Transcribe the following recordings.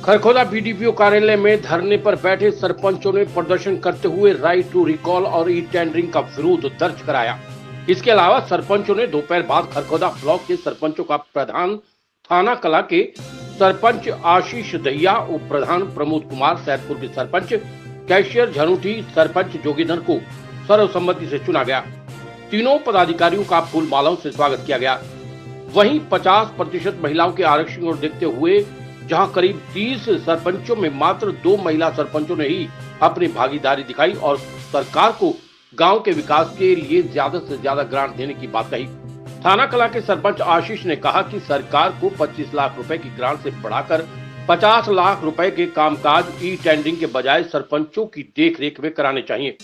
Kharkhoda BDPO कार्यालय में धरने पर बैठे सरपंचों ने प्रदर्शन करते हुए राइट टू रिकॉल और ई टेंडरिंग का विरोध दर्ज कराया। इसके अलावा सरपंचों ने दोपहर बाद खरखोदा ब्लॉक के सरपंचों का प्रधान थाना कला के सरपंच आशीष दहिया, उप प्रधान प्रमोद कुमार, सैदपुर के सरपंच कैशियर झनुठी, सरपंच जोगीधर को सर्वसम्मति से चुना गया। तीनों पदाधिकारियों का फूल मालाओं से स्वागत किया गया। वहीं 50% महिलाओं के आरक्षण को देखते हुए जहां करीब 30 सरपंचों में मात्र 2 महिला सरपंचों ने ही अपनी भागीदारी दिखाई और सरकार को गांव के विकास के लिए ज्यादा से ज्यादा ग्रांट देने की बात कही। थाना कला के सरपंच आशीष ने कहा कि सरकार को 25 लाख रुपए की ग्रांट से बढ़ाकर 50 लाख रुपए के कामकाज ई टेंडरिंग के बजाय सरपंचों की देखरेख में कराने चाहिए।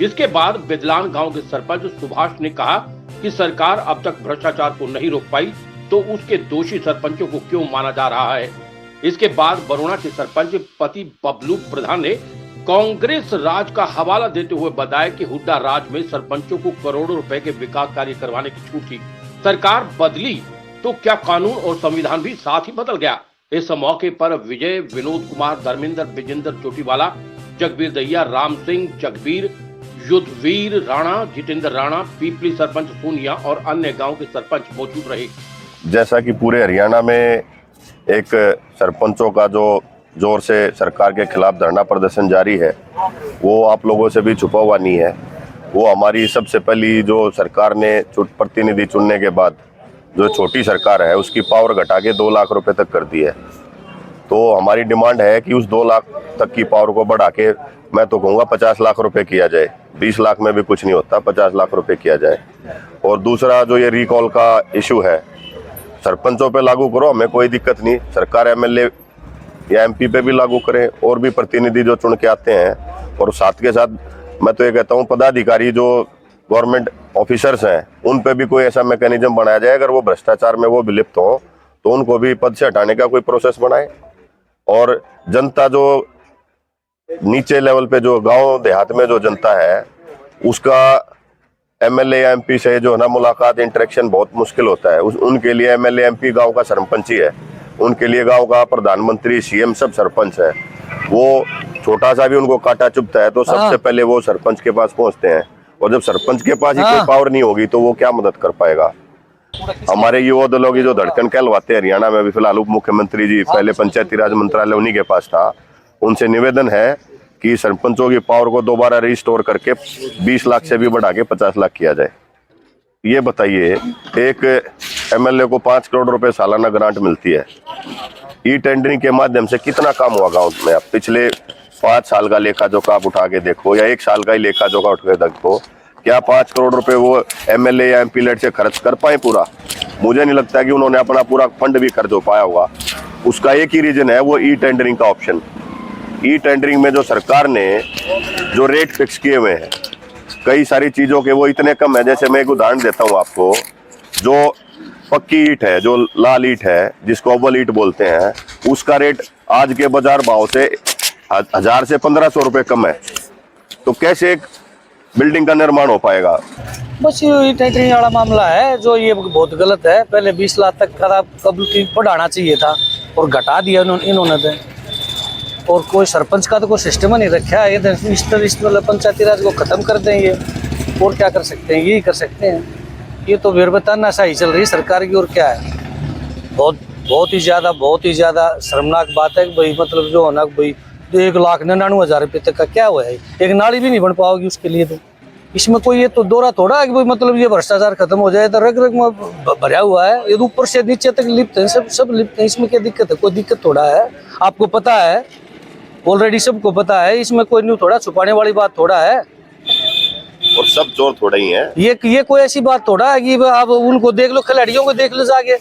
इसके बाद बिदलान गांव के सरपंच सुभाष ने कहा कि सरकार अब तक भ्रष्टाचार को नहीं रोक पाई तो उसके दोषी सरपंचों को क्यों माना जा रहा है। इसके बाद बरोड़ा के सरपंच पति बबलू प्रधान ने कांग्रेस राज का हवाला देते हुए बताया कि हुड्डा राज में सरपंचों को करोड़ों रुपए के विकास कार्य करवाने की छूट थी। सरकार बदली तो क्या कानून और संविधान भी साथ ही बदल गया। इस मौके पर विजय, विनोद कुमार, धर्मेंद्र, विजेंद्र चोटीवाला, जगबीर दहिया, राम सिंह, जगबीर, युद्धवीर राणा, जितेंद्र राणा, पीपली सरपंच सोनिया और अन्य गांव के सरपंच मौजूद रहे। जैसा कि पूरे हरियाणा में एक सरपंचों का जो जोर से सरकार के खिलाफ धरना प्रदर्शन जारी है, वो आप लोगों से भी छुपा हुआ नहीं है। वो हमारी सबसे पहली जो सरकार ने प्रतिनिधि चुनने के बाद जो छोटी सरकार है उसकी पावर घटा के 2 लाख रुपए तक कर दी है। तो हमारी डिमांड है कि उस 2 लाख तक की पावर को बढ़ा के मैं तो कहूँगा 50 लाख रुपए किया जाए। 20 लाख में भी कुछ नहीं होता, 50 लाख रुपए किया जाए। और दूसरा जो ये रिकॉल का इशू है, सरपंचों पे लागू करो, हमें कोई दिक्कत नहीं। सरकार एमएलए या एमपी पे भी लागू करें और भी प्रतिनिधि जो चुन के आते हैं। और साथ के साथ मैं तो ये कहता हूँ पदाधिकारी जो गवर्नमेंट ऑफिसर्स हैं उन पे भी कोई ऐसा मैकेनिज्म बनाया जाए, अगर वो भ्रष्टाचार में वो विलिप्त हो तो उनको भी पद से हटाने का कोई प्रोसेस बनाए। और जनता जो नीचे लेवल पे जो गांव देहात में जो जनता है उसका एमएलए या एमपी से जो है ना मुलाकात, इंटरेक्शन बहुत मुश्किल होता है। उनके लिए एमएलए एमपी गांव का सरपंच ही है, उनके लिए गांव का प्रधानमंत्री, सीएम सब सरपंच है। वो छोटा सा भी उनको कांटा चुभता है तो सबसे पहले वो सरपंच के पास पहुंचते हैं। और जब सरपंच के पास ही कोई पावर नहीं होगी तो वो क्या मदद कर पाएगा। हमारे युवा दलों की जो धड़कन कहलवाते हैं हरियाणा में भी फिलहाल उप मुख्यमंत्री जी, पहले पंचायती राज मंत्रालय उन्हीं के पास था, उनसे निवेदन है कि सरपंचों की पावर को दोबारा रिस्टोर करके 20 लाख से भी बढ़ा के 50 लाख किया जाए। ये बताइए, एक एमएलए को 5 करोड़ रुपए सालाना ग्रांट मिलती है। ई टेंडरिंग के माध्यम से कितना काम हुआ गांव में? आप पिछले 5 साल का लेखा जोखा आप उठा के देखो या 1 साल का ही लेखा जोखा उठ के देखो, क्या 5 करोड़ रुपए वो एमएलए या एमपी लेट से खर्च कर पाए पूरा? मुझे नहीं लगता कि उन्होंने अपना पूरा फंड भी खर्च हो पाया होगा। उसका एक ही रीजन है, वो ई टेंडरिंग का ऑप्शन। ई टेंडरिंग में जो सरकार ने जो रेट फिक्स किए हुए हैं कई सारी चीजों के, वो इतने कम है। जैसे मैं एक उदाहरण देता हूँ आपको, जो पक्की ईंट है, जो लाल ईंट है जिसको ओवल ईंट बोलते हैं, उसका रेट आज के बाजार भाव से 1000 से 1500 रुपए कम है। तो कैसे एक बिल्डिंग का निर्माण हो पाएगा? बस ये टेंडरिंग वाला मामला है जो ये बहुत गलत है। पहले 20 लाख तक का कबूल बढ़ाना चाहिए था और घटा दिया इन्होंने तो। और कोई सरपंच का तो कोई सिस्टम नहीं रखा है। ये इस पंचायती राज को खत्म कर देंगे और क्या कर सकते हैं, यही कर सकते हैं। ये तो बेरबताना सा ही चल रही है सरकार की, और क्या है। बहुत ही ज़्यादा शर्मनाक बात है कि भाई मतलब जो होना भाई 1,99,000 रुपये तक का क्या हुआ है। एक नाली भी नहीं बन पाओगी उसके लिए। तो इसमें कोई ये तो दौरा थोड़ा है कि भाई मतलब ये भ्रष्टाचार खत्म हो जाए। तो रग रग में भरा हुआ है, ये ऊपर से नीचे तक लिप्त है, सब लिप्त है। इसमें क्या दिक्कत है? कोई दिक्कत थोड़ा है, आपको पता है, ऑलरेडी सबको पता है। इसमें कोई न्यू थोड़ा छुपाने वाली बात थोड़ा है। और सब चोर थोड़ा ही है। ये कोई ऐसी बात थोड़ा है कि अब उनको देख लो, खिलाड़ियों को देख लो जाके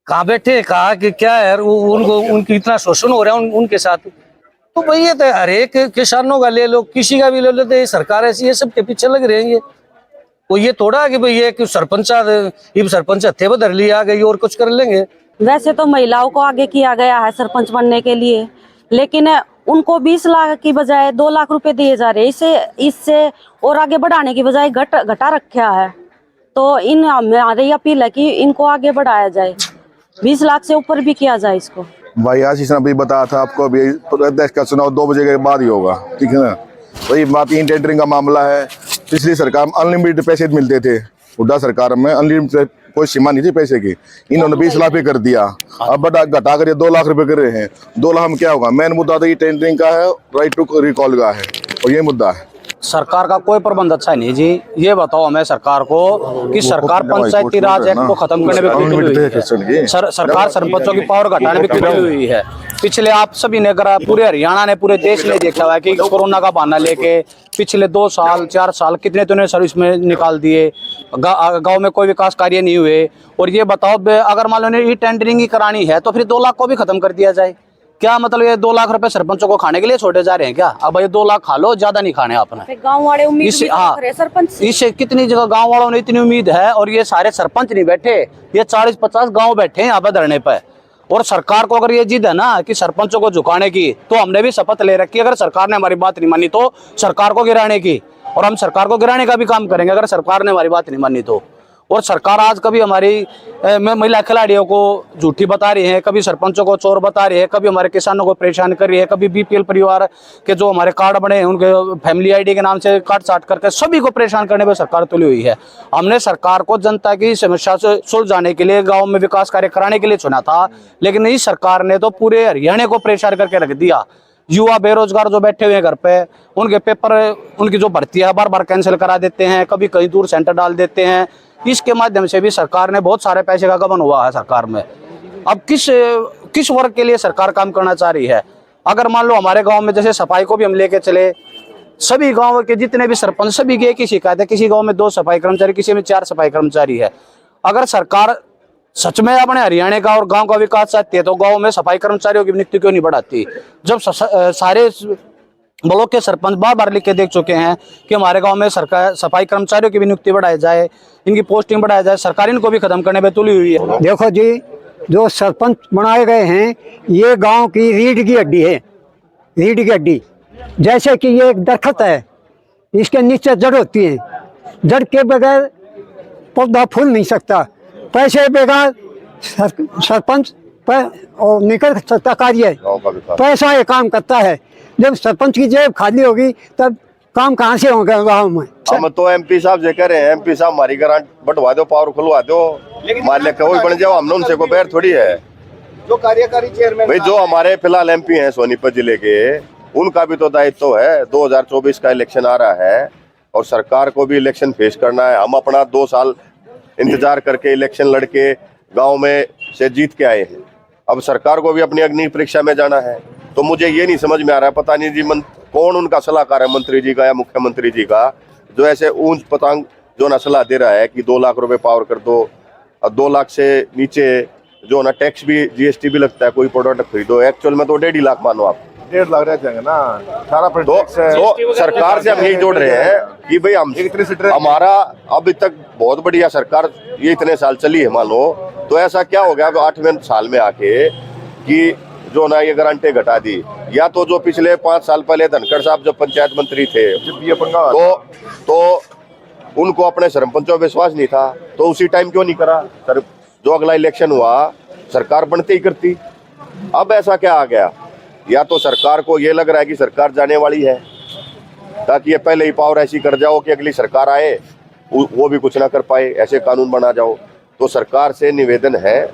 कहाँ बैठे, कहा कि क्या है, उनको उनकी इतना शोषण हो रहा है उनके साथ। तो भाई ये तो हर एक किसानों का ले लो, किसी का भी ले लो, तो सरकार ऐसी है, सबके पीछे लग रहे हैं। तो ये थोड़ा है कि भाई ये सरपंच हथे बदर लिया गई और कुछ कर लेंगे। वैसे तो महिलाओं को आगे किया गया है सरपंच बनने के लिए, लेकिन उनको 20 लाख की बजाय 2 लाख रुपए दिए जा रहे हैं। इससे और आगे बढ़ाने की बजाय घटा रखा है। तो हमारी अपील है कि इनको आगे बढ़ाया जाए, 20 लाख से ऊपर भी किया जाए इसको। भाई आशीष ने अभी बताया था आपको, अभी प्रदेश का चुनाव 2 बजे के बाद ही होगा, ठीक है ना। वही बात ई टेंडरिंग का मामला है। पिछली सरकार में अनलिमिटेड पैसे मिलते थे, हुड्डा सरकार में अनलिमिटेड कोई सीमा नहीं थी पैसे की, इन्होंने 20 लाख पे कर दिया। अब घटा कर 2 लाख रुपए कर रहे हैं। 2 लाख में क्या होगा? मेन मुद्दा तो ये टेंडरिंग का है, राइट टू रिकॉल का है, और ये मुद्दा है। सरकार का कोई प्रबंध अच्छा नहीं जी। ये बताओ हमें सरकार को कि सरकार पंचायती राज एक्ट को खत्म करने में क्यों हुई है? सरकार सरपंचों की पावर घटाने में क्यों हुई है? पिछले आप सभी ने अगर पूरे हरियाणा ने, पूरे देश ने देखा हुआ है कि कोरोना का बहाना लेके पिछले 2 साल 4 साल कितने तो सर्विस में निकाल दिए, गांव में कोई विकास कार्य नहीं हुए। और ये बताओ अगर मान लो ये टेंडरिंग ही करानी है तो फिर 2 लाख को भी खत्म कर दिया जाए। क्या मतलब ये 2 लाख रुपए सरपंचों को खाने के लिए छोड़े जा रहे हैं क्या? अब ये 2 लाख खा लो, ज्यादा नहीं खाने आपने। गांव वाले उम्मीद सरपंच इससे कितनी जगह गांव वालों ने इतनी उम्मीद है, और ये सारे सरपंच नहीं बैठे, ये 40-50 गांव बैठे हैं यहाँ पे धरने पे। और सरकार को अगर ये जिद है ना कि सरपंचों को झुकाने की, तो हमने भी शपथ ले रखी है अगर सरकार ने हमारी बात नहीं मानी तो सरकार को गिराने की, और हम सरकार को गिराने का भी काम करेंगे अगर सरकार ने हमारी बात नहीं मानी तो। और सरकार आज कभी हमारी महिला खिलाड़ियों को झूठी बता रही है, कभी सरपंचों को चोर बता रही है, कभी हमारे किसानों को परेशान कर रही है, कभी बीपीएल परिवार के जो हमारे कार्ड बने हैं उनके फैमिली आईडी के नाम से काट चाट करके सभी को परेशान करने पर सरकार तुली हुई है। हमने सरकार को जनता की समस्या से सुलझाने के लिए, गाँव में विकास कार्य कराने के लिए चुना था, लेकिन इस सरकार ने तो पूरे हरियाणा को परेशान करके रख दिया। युवा बेरोजगार जो बैठे हुए हैं घर पे, उनके पेपर, उनकी जो भर्ती है बार बार कैंसिल करा देते हैं, कभी कहीं दूर सेंटर डाल देते हैं। इसके माध्यम से भी सरकार ने बहुत सारे पैसे का गबन हुआ है सरकार में। अब किस वर्ग के लिए सरकार काम करना चाह रही है? अगर मान लो हमारे गांव में जैसे सफाई को भी हम लेके चले, सभी गांव के जितने भी सरपंच सभी की एक ही शिकायत है, किसी गांव में 2 सफाई कर्मचारी, किसी में 4 सफाई कर्मचारी है। अगर सरकार सच में अपने हरियाणा का और गांव का विकास चाहती है तो गांव में सफाई कर्मचारियों की नियुक्ति क्यों नहीं बढ़ाती? जब सारे ब्लॉक के सरपंच बार बार लिख के देख चुके हैं कि हमारे गांव में सरकार सफाई कर्मचारियों की भी नियुक्ति बढ़ाई जाए, इनकी पोस्टिंग बढ़ाई जाए, सरकार इनको भी खत्म करने पे तुली हुई है। देखो जी, जो सरपंच बनाए गए हैं ये गांव की रीढ़ की हड्डी है, रीढ़ की हड्डी। जैसे कि ये एक दरख्त है, इसके नीचे जड़ होती है, जड़ के बगैर पौधा फूल नहीं सकता। पैसे बगैर सरपंच और निकल सकता कार्य, पैसा ये काम करता है। जब सरपंच की जेब खाली होगी तब काम कहाँ से होगा गाँव में? हम तो एमपी साहब से कह रहे हैं, एमपी साहब हमारी ग्रांट बंटवा दो, पावर खुलवा दो, मालिक का वही बन जाओ, हमने उनसे कोई बैर थोड़ी है। जो कार्यकारी चेयरमैन भाई जो हमारे फिलहाल एमपी हैं सोनीपत जिले के, उनका भी तो दायित्व है। 2024 का इलेक्शन आ रहा है और सरकार को भी इलेक्शन फेस करना है। हम अपना 2 साल इंतजार करके इलेक्शन लड़के गांव में से जीत के आए हैं, अब सरकार को भी अपनी अग्नि परीक्षा में जाना है। तो मुझे ये नहीं समझ में आ रहा है, पता नहीं जी कौन उनका सलाहकार है, मंत्री जी का या मुख्यमंत्री जी का, जो ऐसे ऊंच पतंग जो ना सलाह दे रहा है कि 2 लाख रुपए पावर कर दो, और 2 लाख से नीचे जो ना टैक्स भी, जीएसटी भी लगता है कोई प्रोडक्ट खरीदो, एक्चुअल में तो 1.5 लाख मानो आप, 1.5 लाख रह जाएंगे ना सारा। तो सरकार से हम यही जोड़ रहे हैं कि भाई हम हमारा अभी तक बहुत बढ़िया सरकार ये इतने साल चली है, मान लो तो ऐसा क्या हो गया 8वें साल में आके कि जो ना ये गारंटी घटा दी, या तो जो पिछले 5 साल पहले धनखड़ साहब जब पंचायत मंत्री थे तो उनको अपने सरपंचों पर विश्वास नहीं था, तो उसी टाइम क्यों नहीं करा सर? जो अगला इलेक्शन हुआ सरकार बनते ही करती। अब ऐसा क्या आ गया? या तो सरकार को ये लग रहा है कि सरकार जाने वाली है, ताकि ये पहले ही पावर ऐसी कर जाओ कि अगली सरकार आए वो भी कुछ ना कर पाए, ऐसे कानून बना जाओ। तो सरकार से निवेदन है,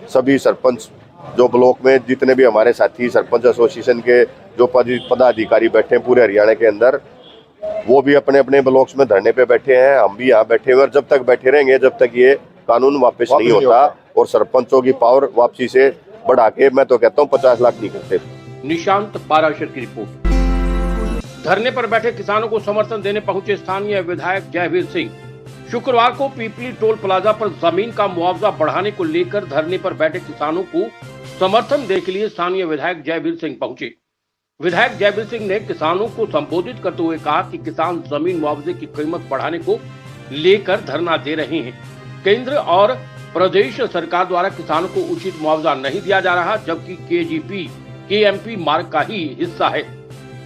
सभी सरपंच जो ब्लॉक में जितने भी हमारे साथी सरपंच एसोसिएशन के जो पदाधिकारी बैठे हैं पूरे हरियाणा के अंदर, वो भी अपने अपने ब्लॉक्स में धरने पे बैठे हैं, हम भी यहाँ बैठे हुए, और जब तक बैठे रहेंगे जब तक ये कानून वापस नहीं होता और सरपंचों की पावर वापसी से बढ़ा के, मैं तो कहता हूँ 50 लाख नहीं करते। निशांत पाराशर की रिपोर्ट। धरने पर बैठे किसानों को समर्थन देने पहुंचे स्थानीय विधायक जयवीर सिंह। शुक्रवार को पीपली टोल प्लाजा पर जमीन का मुआवजा बढ़ाने को लेकर धरने पर बैठे किसानों को समर्थन देने के लिए स्थानीय विधायक जयवीर सिंह पहुंचे। विधायक जयवीर सिंह ने किसानों को संबोधित करते हुए कहा कि किसान जमीन मुआवजे की कीमत बढ़ाने को लेकर धरना दे रहे हैं। केंद्र और प्रदेश सरकार द्वारा किसानों को उचित मुआवजा नहीं दिया जा रहा, जबकि केजीपी केएमपी मार्ग का ही हिस्सा है।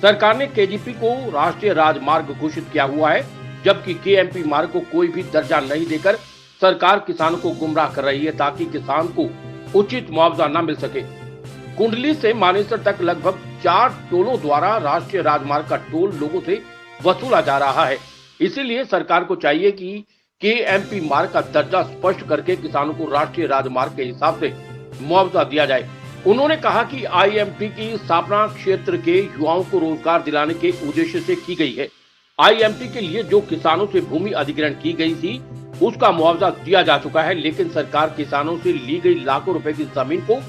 सरकार ने केजीपी को राष्ट्रीय राजमार्ग घोषित किया हुआ है, जबकि केएमपी मार्ग को कोई भी दर्जा नहीं देकर सरकार किसानों को गुमराह कर रही है, ताकि किसान को उचित मुआवजा न मिल सके। कुंडली से मानेसर तक लगभग 4 टोलों द्वारा राष्ट्रीय राजमार्ग का टोल लोगों से वसूला जा रहा है। इसीलिए सरकार को चाहिए कि केएमपी मार्ग का दर्जा स्पष्ट करके किसानों को राष्ट्रीय राजमार्ग के हिसाब से मुआवजा दिया जाए। उन्होंने कहा कि आईएमटी की स्थापना क्षेत्र के युवाओं को रोजगार दिलाने के उद्देश्य से की गई है। आईएमटी के लिए जो किसानों से भूमि अधिग्रहण की गई थी उसका मुआवजा दिया जा चुका है, लेकिन सरकार किसानों से ली गई लाखों रुपए की जमीन को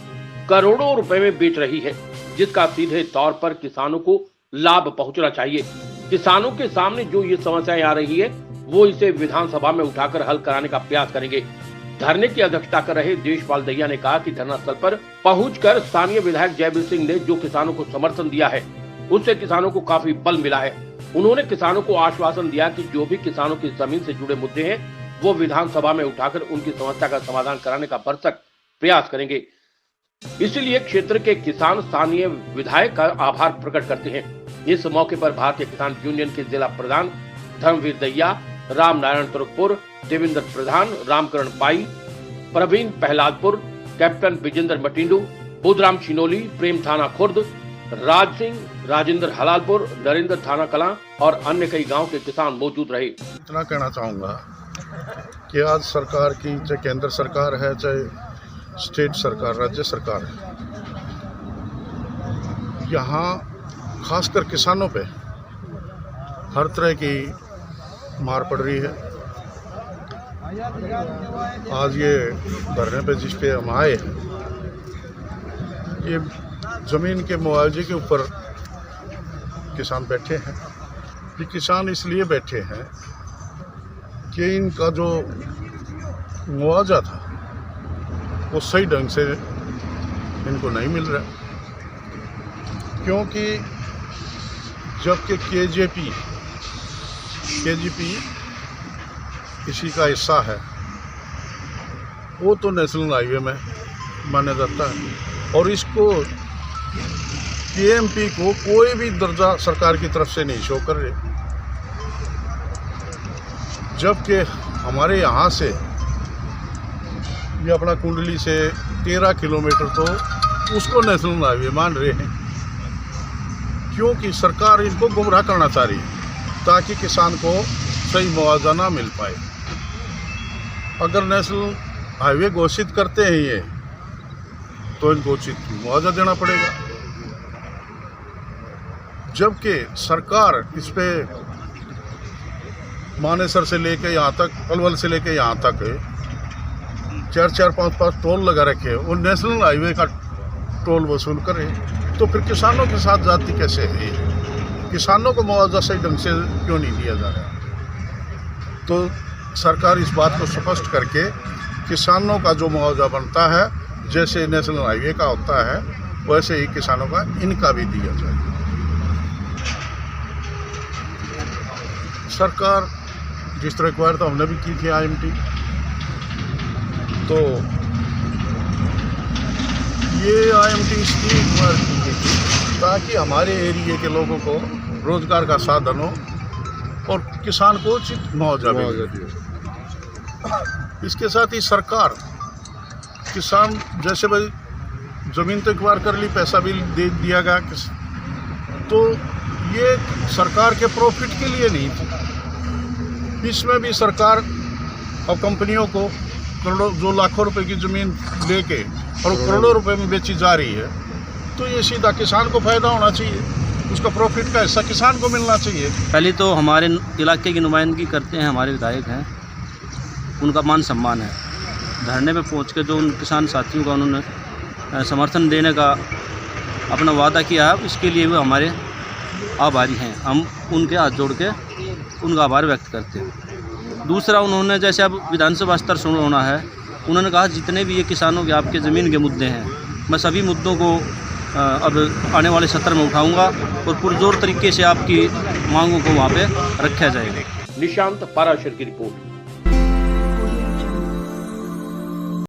करोड़ों रुपए में बेच रही है, जिसका सीधे तौर पर किसानों को लाभ पहुंचना चाहिए। किसानों के सामने जो ये समस्याएं आ रही है वो इसे विधानसभा में उठाकर हल कराने का प्रयास करेंगे। धरने की अध्यक्षता कर रहे देशपाल दहिया ने कहा कि धरना स्थल पर पहुंचकर स्थानीय विधायक जयवीर सिंह ने जो किसानों को समर्थन दिया है उससे किसानों को काफी बल मिला है। उन्होंने किसानों को आश्वासन दिया कि जो भी किसानों की जमीन से जुड़े मुद्दे हैं वो विधानसभा में उठाकर उनकी समस्या का समाधान कराने का भरसक प्रयास करेंगे। इसलिए क्षेत्र के किसान स्थानीय विधायक का आभार प्रकट करते हैं। इस मौके पर भारतीय किसान यूनियन के जिला प्रधान धर्मवीर दहिया, राम नारायण तुर्कपुर, देवेंद्र प्रधान, रामकरण पाई, प्रवीण पहलादपुर, कैप्टन विजेंद्र मटिंडू, बुधराम चिनोली, प्रेम थाना खुर्द, राज सिंह, राजेंद्र हलालपुर, नरेंद्र थाना कलां और अन्य कई गांव के किसान मौजूद रहे। इतना कहना चाहूँगा कि आज सरकार की, चाहे केंद्र सरकार है चाहे स्टेट सरकार, राज्य सरकार है, यहाँ खासकर किसानों पे हर तरह की मार पड़ रही है। आज ये धरने पे जिस पे हम आए, ये ज़मीन के मुआवजे के ऊपर किसान बैठे हैं। ये किसान इसलिए बैठे हैं कि इनका जो मुआवजा था वो सही ढंग से इनको नहीं मिल रहा, क्योंकि जबकि केजीपी इसी का हिस्सा है, वो तो नेशनल हाईवे में माना जाता है और इसको केएमपी को कोई भी दर्जा सरकार की तरफ से नहीं शो कर रहे, जबकि हमारे यहाँ से ये अपना कुंडली से 13 किलोमीटर तो उसको नेशनल हाईवे मान रहे हैं, क्योंकि सरकार इनको गुमराह करना चाह रही है ताकि किसान को सही मुआवजा ना मिल पाए। अगर नेशनल हाईवे घोषित करते हैं ये, तो इनको उचित मुआवजा देना पड़ेगा, जबकि सरकार इस पे मानेसर से लेके यहाँ तक, पलवल से लेके यहाँ तक 4-4, 5-5 टोल लगा रखे और नेशनल हाईवे का टोल वसूल करे, तो फिर किसानों के साथ जाती कैसे है? किसानों को मुआवजा सही ढंग से क्यों नहीं दिया जा रहा? तो सरकार इस बात को स्पष्ट करके किसानों का जो मुआवजा बनता है, जैसे नेशनल हाईवे का होता है वैसे ही किसानों का इनका भी दिया जाए। सरकार जिस तरह रिक्वायर था हमने भी की थी आईएमटी, तो ये आईएमटी इसलिए रिक्वायर की गई थी ताकि हमारे एरिया के लोगों को रोजगार का साधन हो और किसान को उचित मुआवजा मिले। इसके साथ ही सरकार किसान, जैसे भाई ज़मीन तो एक्वायर कर ली, पैसा भी दे दिया गया, तो ये सरकार के प्रॉफिट के लिए नहीं थी। इसमें भी सरकार अब कंपनियों को करोड़ों, जो लाखों रुपए की ज़मीन लेके और करोड़ों रुपए में बेची जा रही है, तो ये सीधा किसान को फ़ायदा होना चाहिए, उसका प्रॉफिट का हिस्सा किसान को मिलना चाहिए। पहले तो हमारे इलाके की नुमाइंदगी करते हैं हमारे विधायक हैं, उनका मान सम्मान है। धरने पे पहुंच के जो उन किसान साथियों का उन्होंने समर्थन देने का अपना वादा किया है, इसके लिए वो हमारे आभारी हैं। हम उनके हाथ जोड़ के उनका आभार व्यक्त करते हैं। दूसरा, उन्होंने जैसे अब विधानसभा स्तर सुन होना है, उन्होंने कहा जितने भी ये किसानों के आपके ज़मीन के मुद्दे हैं, मैं सभी मुद्दों को अब आने वाले सत्र में उठाऊंगा और पुरजोर तरीके से आपकी मांगों को वहाँ पे रखा जाएगा। निशांत पाराशर की रिपोर्ट।